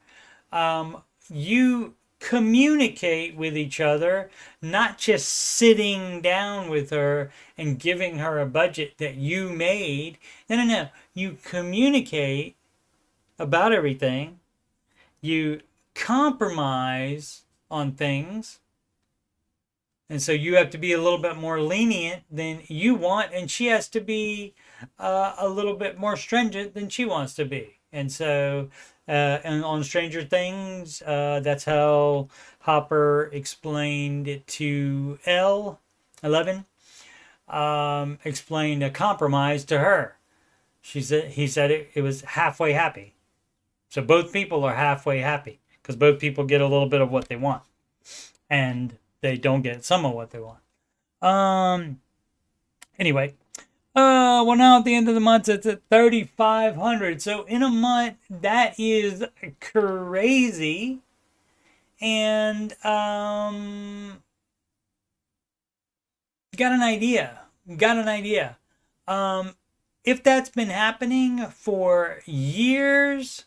You communicate with each other, not just sitting down with her and giving her a budget that you made. No. You communicate about everything. You compromise on things, and so you have to be a little bit more lenient than you want, and she has to be a little bit more stringent than she wants to be. And so and on Stranger Things, that's how Hopper explained it to L11, explained a compromise to her. He said it was halfway happy. So both people are halfway happy because both people get a little bit of what they want. And they don't get some of what they want. Anyway, well, now at the end of the month, it's at 3,500. So in a month, that is crazy. And got an idea. If that's been happening for years,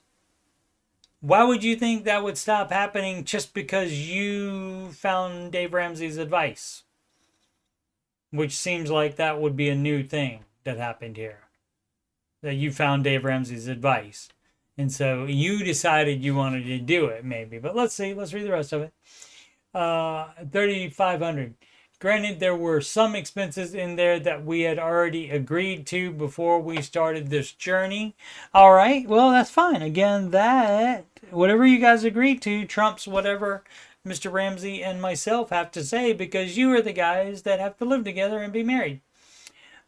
why would you think that would stop happening just because you found Dave Ramsey's advice? Which seems like that would be a new thing that happened here. That you found Dave Ramsey's advice. And so you decided you wanted to do it, maybe. But let's see. Let's read the rest of it. 3,500. Granted, there were some expenses in there that we had already agreed to before we started this journey. All right. Well, that's fine. Again, that whatever you guys agreed to trumps whatever Mr. Ramsey and myself have to say, because you are the guys that have to live together and be married.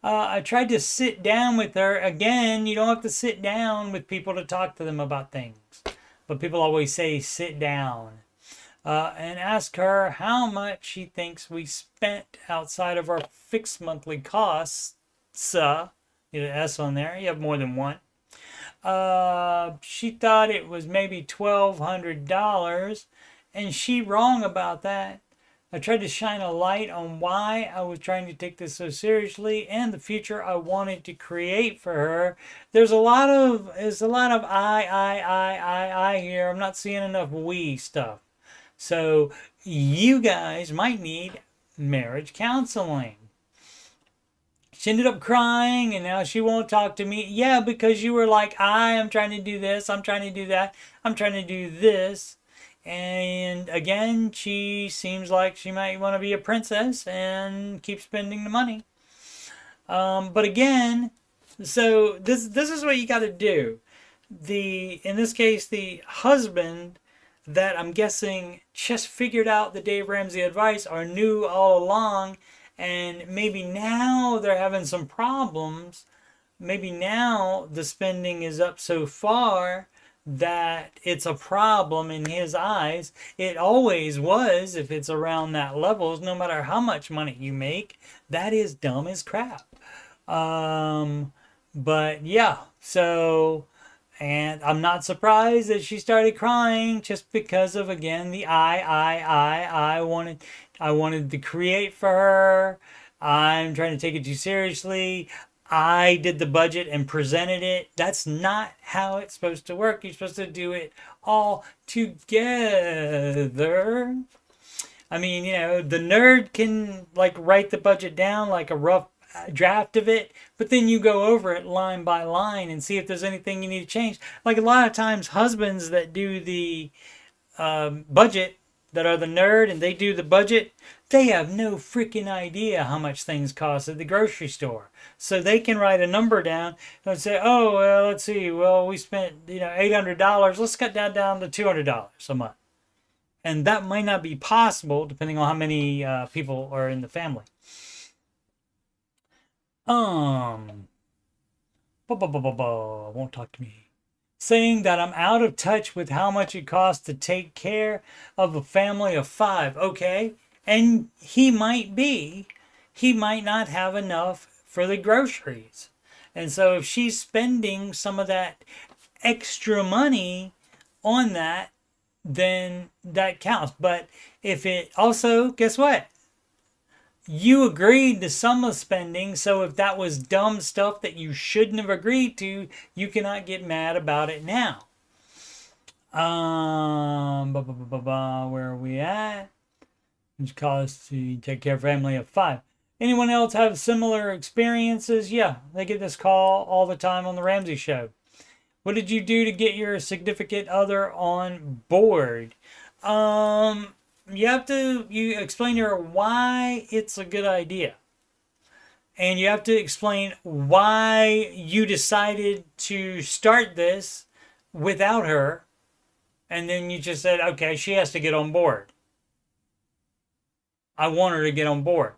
I tried to sit down with her. Again, you don't have to sit down with people to talk to them about things. But people always say sit down. And ask her how much she thinks we spent outside of our fixed monthly costs. You have an S on there. You have more than one. She thought it was maybe $1,200. And she wrong about that. I tried to shine a light on why I was trying to take this so seriously and the future I wanted to create for her. There's a lot of I here. I'm not seeing enough we stuff. So you guys might need marriage counseling. She ended up crying and now she won't talk to me. Yeah, because you were like, I am trying to do this. I'm trying to do that. I'm trying to do this. And again, she seems like she might want to be a princess and keep spending the money. But again, so this is what you got to do. In this case, the husband that I'm guessing just figured out the Dave Ramsey advice or knew all along, and maybe now they're having some problems. Maybe now the spending is up so far that it's a problem in his eyes. It always was. If it's around that levels, no matter how much money you make, that is dumb as crap. But yeah, so, and I'm not surprised that she started crying just because of, again, the I wanted to create for her. I'm trying to take it too seriously. I did the budget and presented it. That's not how it's supposed to work. You're supposed to do it all together. I mean, the nerd can like write the budget down like a rough draft of it, but then you go over it line by line and see if there's anything you need to change. Like a lot of times husbands that do the budget, that are the nerd and they do the budget, they have no freaking idea how much things cost at the grocery store. So they can write a number down and say, oh, well, let's see. Well, we spent, $800. Let's cut that down to $200 a month. And that might not be possible depending on how many people are in the family. Won't talk to me. Saying that I'm out of touch with how much it costs to take care of a family of 5. Okay. And he might not have enough for the groceries. And so if she's spending some of that extra money on that, then that counts. But if it also, guess what? You agreed to some of spending, so if that was dumb stuff that you shouldn't have agreed to, you cannot get mad about it now. Where are we at? Which costs to take care of a family of 5. Anyone else have similar experiences? Yeah, they get this call all the time on the Ramsey Show. What did you do to get your significant other on board? You explain to her why it's a good idea. And you have to explain why you decided to start this without her. And then you just said, okay, she has to get on board. I want her to get on board.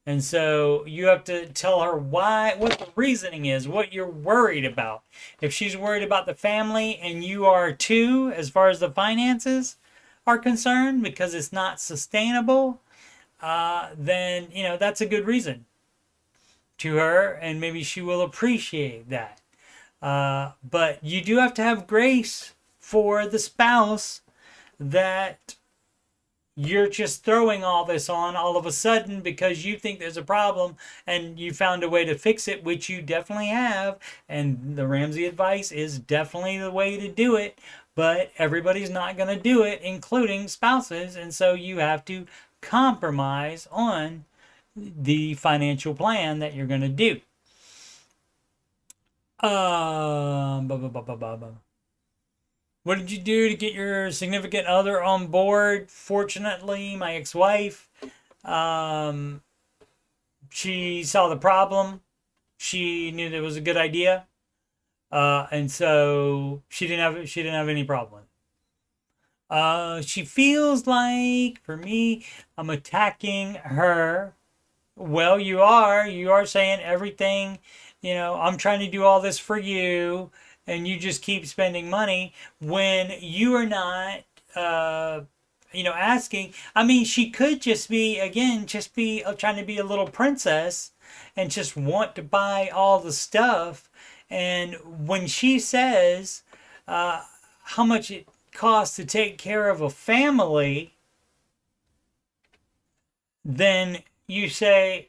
And so you have to tell her what the reasoning is, what you're worried about. If she's worried about the family and you are too, as far as the finances, are concerned because it's not sustainable, then, that's a good reason to her, and maybe she will appreciate that. But you do have to have grace for the spouse that you're just throwing all this on all of a sudden because you think there's a problem and you found a way to fix it, which you definitely have. And the Ramsey advice is definitely the way to do it, but everybody's not going to do it, including spouses. And so you have to compromise on the financial plan that you're going to do. What did you do to get your significant other on board? Fortunately, my ex-wife, she saw the problem. She knew that it was a good idea, and so she didn't have any problem. She feels like, for me, I'm attacking her. Well, you are saying everything. I'm trying to do all this for you, and you just keep spending money when you are not, asking. I mean, she could just be trying to be a little princess and just want to buy all the stuff. And when she says how much it costs to take care of a family, then you say,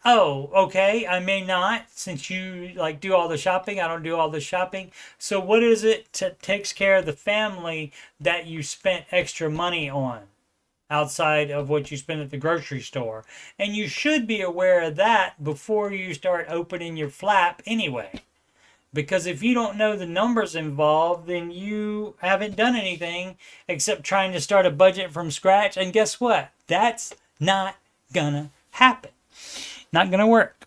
oh, okay, I may not, since you do all the shopping. I don't do all the shopping. So what is it that takes care of the family that you spent extra money on outside of what you spend at the grocery store? And you should be aware of that before you start opening your flap anyway. Because if you don't know the numbers involved, then you haven't done anything except trying to start a budget from scratch. And guess what? That's not gonna happen. Not gonna work.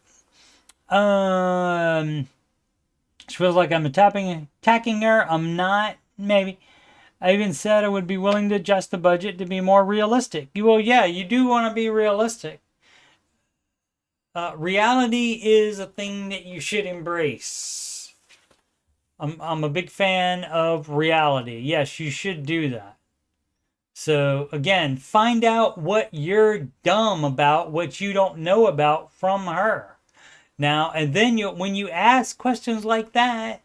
She feels like I'm attacking her. I'm not. Maybe. I even said I would be willing to adjust the budget to be more realistic. Well, yeah, you do want to be realistic. Reality is a thing that you should embrace. I'm a big fan of reality. Yes, you should do that. So again, find out what you're dumb about, what you don't know about from her. Now, and then when you ask questions like that,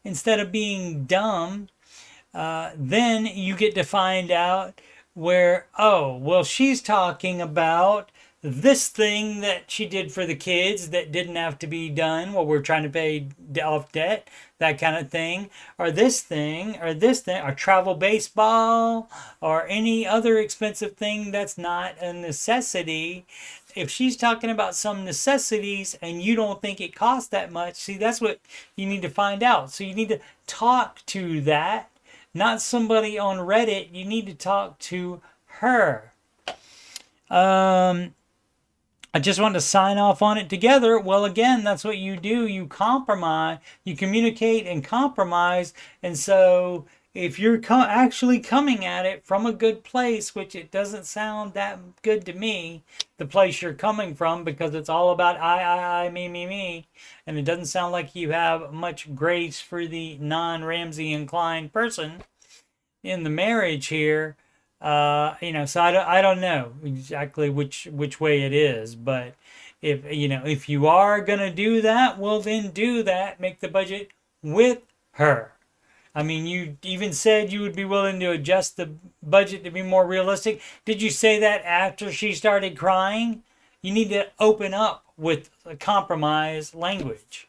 instead of being dumb, then you get to find out where, oh, well, she's talking about this thing that she did for the kids that didn't have to be done while we're trying to pay off debt, that kind of thing, or this thing, or travel baseball, or any other expensive thing that's not a necessity. If she's talking about some necessities and you don't think it costs that much, see, that's what you need to find out. So you need to talk to that, not somebody on Reddit. You need to talk to her. I just want to sign off on it together. Well, again, that's what you do. You compromise, you communicate and compromise. And so if you're actually coming at it from a good place, which it doesn't sound that good to me, the place you're coming from, because it's all about I, me, and it doesn't sound like you have much grace for the non-Ramsey inclined person in the marriage here. So I don't know exactly which way it is, but if you are gonna do that, well, then do that. Make the budget with her. I mean, you even said you would be willing to adjust the budget to be more realistic. Did you say that after she started crying? You need to open up with a compromise language.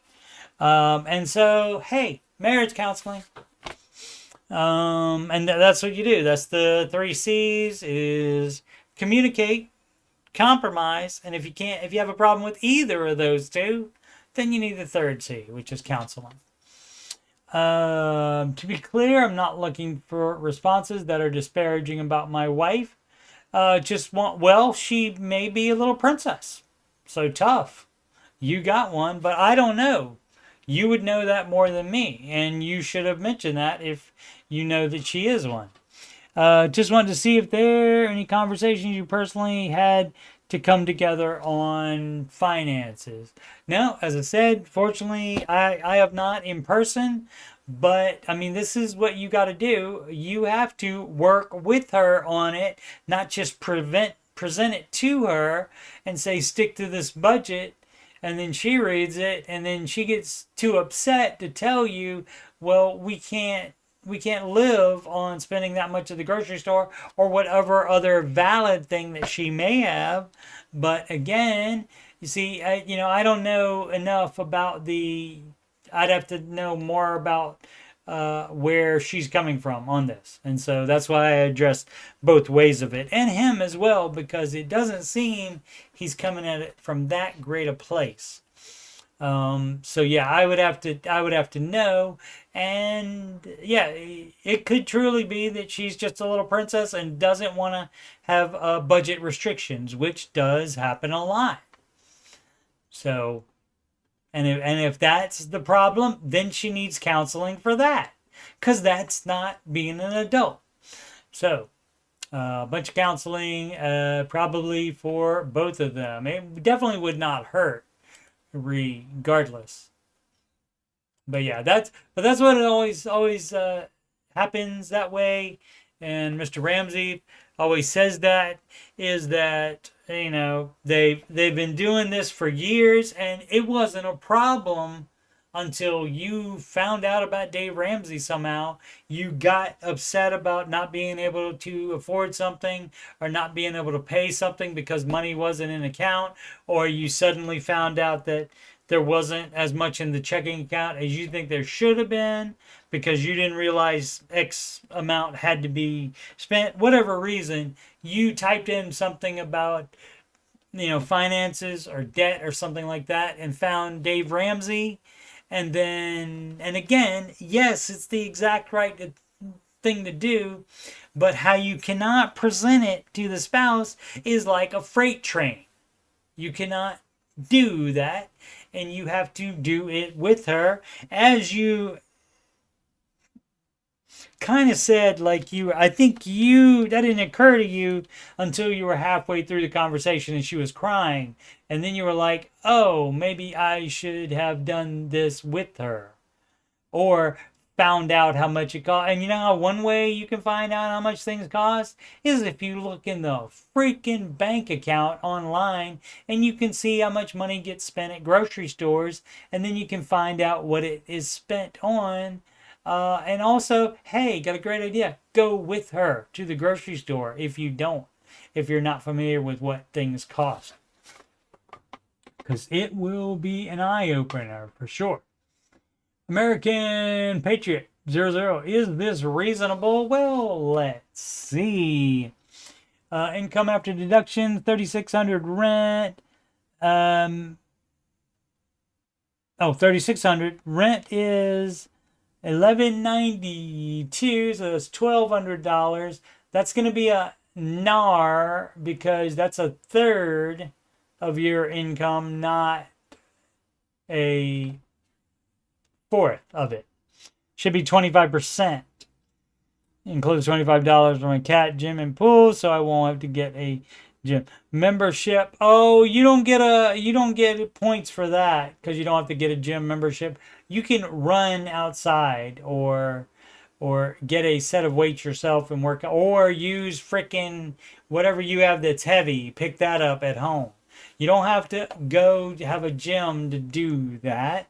And so, hey, marriage counseling. And that's what you do. That's the 3 C's: is communicate, compromise, and if you have a problem with either of those two, then you need the 3rd C, which is counseling. To be clear, I'm not looking for responses that are disparaging about my wife. She may be a little princess, so tough. You got one, but I don't know. You would know that more than me, and you should have mentioned that if you know that she is one. Just wanted to see if there are any conversations you personally had to come together on finances. No, as I said, fortunately, I have not in person, But I mean, this is what you got to do. You have to work with her on it, not just present it to her and say stick to this budget, and then she reads it and then she gets too upset to tell you, well, we can't live on spending that much at the grocery store or whatever other valid thing that she may have. But again, you see, I don't know enough about the. I'd have to know more about where she's coming from on this, and so that's why I address both ways of it and him as well, because it doesn't seem he's coming at it from that great a place. So yeah, I would have to know, and yeah, it could truly be that she's just a little princess and doesn't want to have budget restrictions, which does happen a lot. So, and if that's the problem, then she needs counseling for that, because that's not being an adult. So, a bunch of counseling, probably for both of them. It definitely would not hurt, regardless. But yeah, that's what it always happens that way. And Mr. Ramsey always says that is that they've been doing this for years, and it wasn't a problem until you found out about Dave Ramsey somehow. You got upset about not being able to afford something or not being able to pay something because money wasn't in account, or you suddenly found out that there wasn't as much in the checking account as you think there should have been because you didn't realize X amount had to be spent. Whatever reason, you typed in something about finances or debt or something like that and found Dave Ramsey. And again, yes, it's the exact right thing to do, but how you cannot present it to the spouse is like a freight train. You cannot do that, and you have to do it with her, as you kind of said. Like, I think that didn't occur to you until you were halfway through the conversation and she was crying, and then you were like, oh, maybe I should have done this with her, or found out how much it cost. And you know how one way you can find out how much things cost is if you look in the freaking bank account online, and you can see how much money gets spent at grocery stores, and then you can find out what it is spent on. And also, hey, got a great idea. Go with her to the grocery store if you're not familiar with what things cost. Because it will be an eye opener for sure. American Patriot 00. Is this reasonable? Well, let's see. Income after deduction, 3,600 rent. 3,600 rent is 1,192, so that's $1,200. That's going to be a NAR because that's a third of your income, not a fourth of it. Should be 25%. Includes $25 for my cat, gym, and pool, so I won't have to get a gym membership. Oh, you don't get points for that because you don't have to get a gym membership. You can run outside or get a set of weights yourself and work, or use freaking whatever you have that's heavy. Pick that up at home. You don't have to go to have a gym to do that.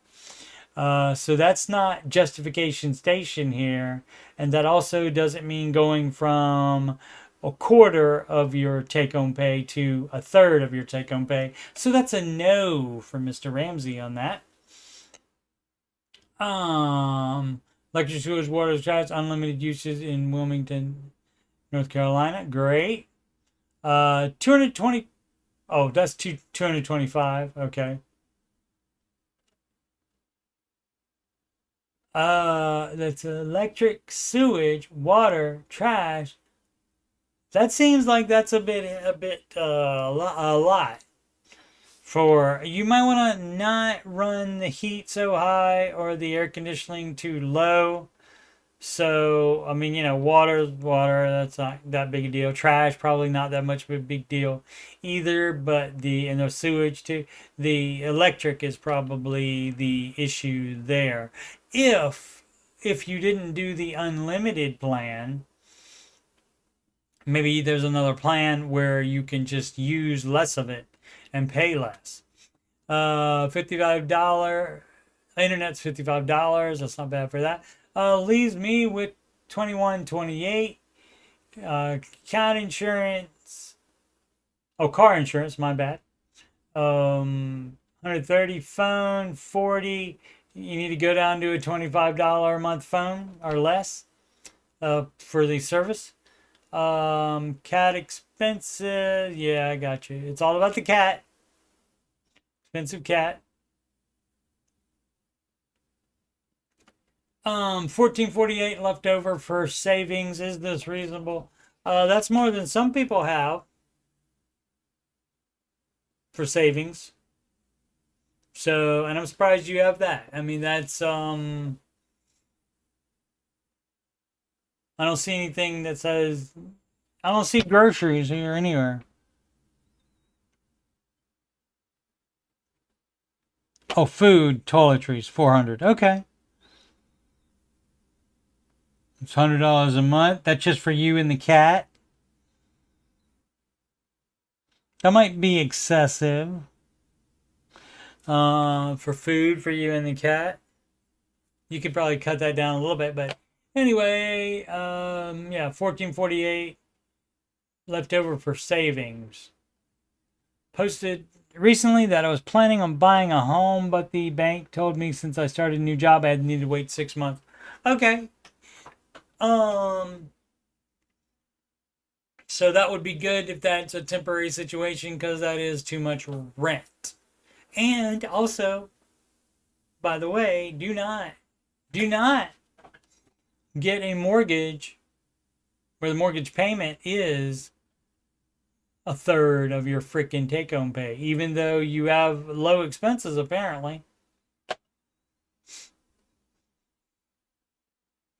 So that's not justification station here. And that also doesn't mean going from a quarter of your take-home pay to a third of your take-home pay. So that's a no for Mr. Ramsey on that. Electric, sewage, water, trash, unlimited uses in Wilmington, North Carolina. Great. 220. Oh, that's 225. Okay. That's electric, sewage, water, trash. That seems like that's a lot. For you might want to not run the heat so high or the air conditioning too low. So, I mean, water, that's not that big a deal. Trash, probably not that much of a big deal either, but the sewage too. The electric is probably the issue there. If if you didn't do the unlimited plan, maybe there's another plan where you can just use less of it and pay less. $55 internet's $55. That's not bad for that. Leaves me with 21.28. Car insurance. Oh, car insurance. My bad. 130 phone, 40. You need to go down to a $25 a month phone or less for the service. Cat expensive. Yeah, I got you. It's all about the cat. Expensive cat. 1448 left over for savings. Is this reasonable? That's more than some people have for savings. So, and I'm surprised you have that. I mean, that's I don't see anything that says, I don't see groceries here anywhere. Oh, food, toiletries, 400. Okay. It's $100 a month. That's just for you and the cat. That might be excessive. For food for you and the cat. You could probably cut that down a little bit, but anyway, yeah, 1448 left over for savings. Posted recently that I was planning on buying a home, but the bank told me since I started a new job I had needed to wait 6 months. Okay. So that would be good if that's a temporary situation, because that is too much rent. And also, by the way, do not get a mortgage where the mortgage payment is a third of your freaking take-home pay, even though you have low expenses apparently.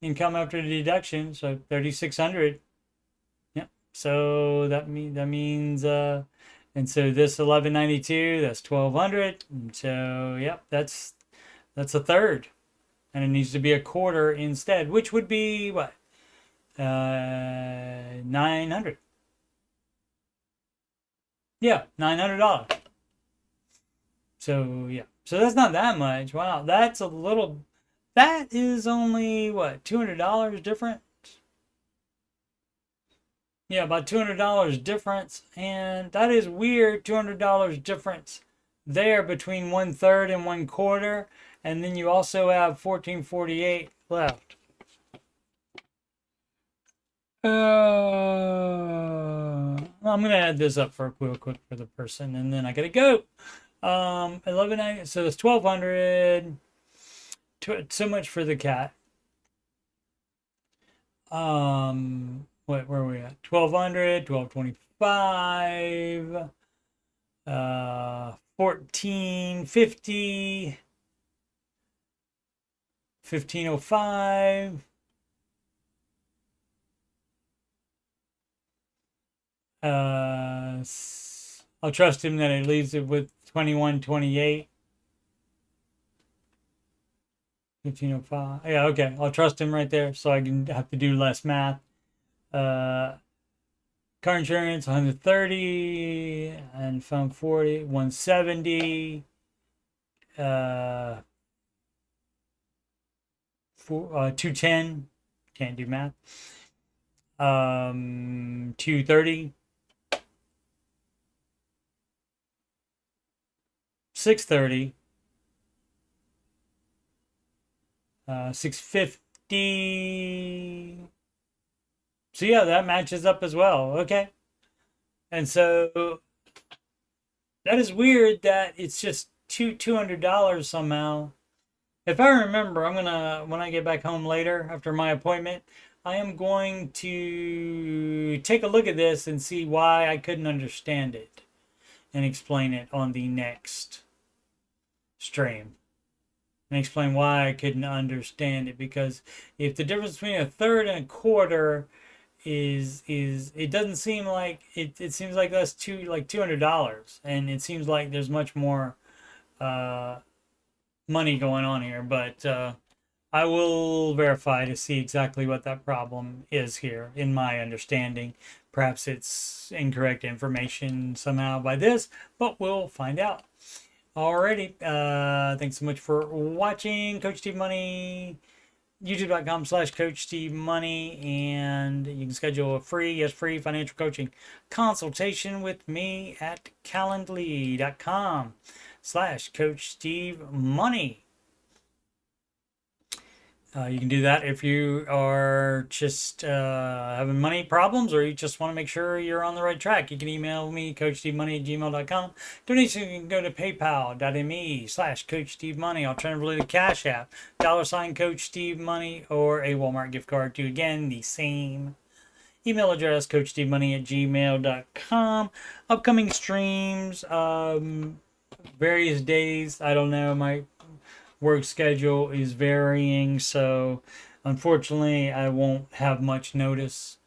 Income after the deduction, so 3,600. Yep. So that means and so this 1192, that's 1,200. So yep, that's a third, and it needs to be a quarter instead, which would be what, 900. Yeah, $900. So yeah, so that's not that much. Wow, that's a little. That is only what, $200 difference? Yeah, about $200 difference, and that is weird. $200 difference there between 1/3 and 1/4, and then you also have 1448 left. I'm gonna add this up for real quick for the person, and then I gotta go. 1190. So it's 1,200. So much for the cat. Where are we at? 1,200, 1,225, 1,450, 1,505. I'll trust him that it leaves it with 2128. 1,505. Yeah, okay. I'll trust him right there, so I can have to do less math. Car insurance 130, and phone 40, 170. 210. Can't do math. 230. 630. 650. So yeah, that matches up as well. Okay. And so that is weird that it's just $200 somehow. If I remember, I'm gonna, when I get back home later after my appointment, I am going to take a look at this and see why I couldn't understand it, and explain it on the next stream. And explain why I couldn't understand it, because if the difference between a third and a quarter is it doesn't seem like it seems like that's $200, and it seems like there's much more money going on here, but I will verify to see exactly what that problem is here. In my understanding, perhaps it's incorrect information somehow by this, but we'll find out. Alrighty, thanks so much for watching. Coach Steve Money, youtube.com/Coach Steve Money, and you can schedule a free financial coaching consultation with me at calendly.com/Coach Steve Money. You can do that if you are just having money problems, or you just want to make sure you're on the right track. You can email me, coachstevemoney@gmail.com. Donation can go to paypal.me/CoachSteveMoney. Alternatively, to Cash App, $Coach Steve Money, or a Walmart gift card to, again, the same email address, coachstevemoney@gmail.com. Upcoming streams, various days. I don't know. My work schedule is varying, so unfortunately I won't have much notice.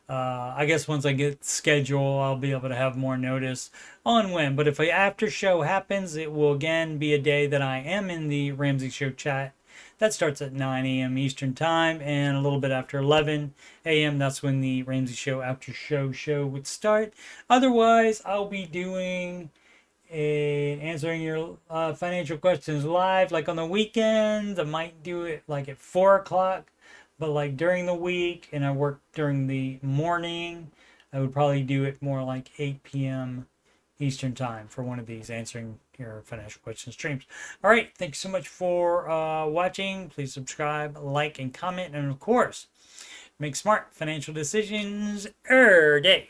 I guess once I get schedule, I'll be able to have more notice on when. But if an after show happens, it will again be a day that I am in the Ramsey show chat. That starts at 9 a.m. Eastern time, and a little bit after 11 a.m. that's when the Ramsey show after show would start. Otherwise, I'll be doing answering your financial questions live, like on the weekends. I might do it like at 4 o'clock, but like during the week, and I work during the morning, I would probably do it more like 8 p.m. Eastern time for one of these answering your financial questions streams. All right, thanks so much for watching. Please subscribe, like, and comment, and of course, make smart financial decisions every day.